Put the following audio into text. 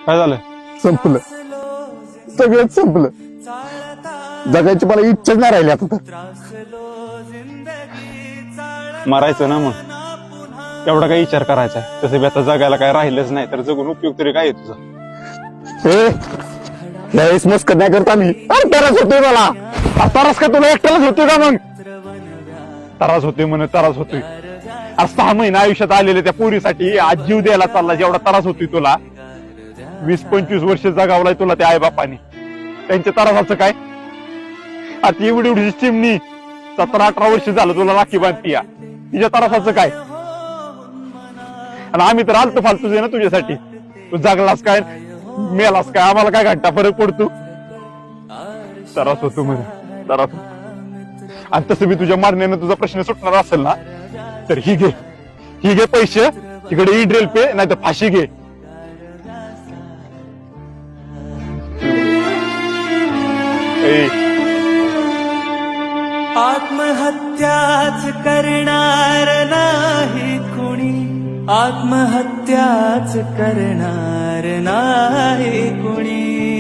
काय झालं? संपलं, सगळंच संपलं. जगायची मला इच्छाच नाही राहिली आता तर. मरायचं ना मग, एवढा काही विचार करायचा. तसं बी आता जगायला काय राहिलंच नाही, तर जगून उपयोग तरी काय आहे तुझा? यावेळेस मस्कत नाही करता मी. त्रास होतोय मला. त्रास का तुला एकट्यालाच होतोय का मग? त्रास होतोय म्हणे, त्रास होतोय. आज 6 महिने आयुष्यात आलेले त्या पोरीसाठी आज जीव द्यायला चालला. जेवढा त्रास होतोय तुला, 20-25 वर्ष जगावलाय तुला त्या आईबापाने. त्यांच्या त्रासाचं काय? आता एवढी एवढी चिमणी 17-18 वर्ष झालं तुला राखी बांधती या, तिच्या त्रासाचं काय? आणि आम्ही तर आलतो फालतूच आहे ना तुझ्यासाठी. तू जगलास काय मेलास काय आम्हाला काय घंटा फरक पडतो? त्रास होतो म्हणजे त्रास. आणि तसं बी तुझ्या मारण्यानं तुझा प्रश्न सुटणार असेल ना, तर ही घे पैसे, तिकडे इड्रेल पे नाही तर फाशी घे. आत्महत्याच करणार नाही कुणी, आत्महत्याच करणार नाही कुणी.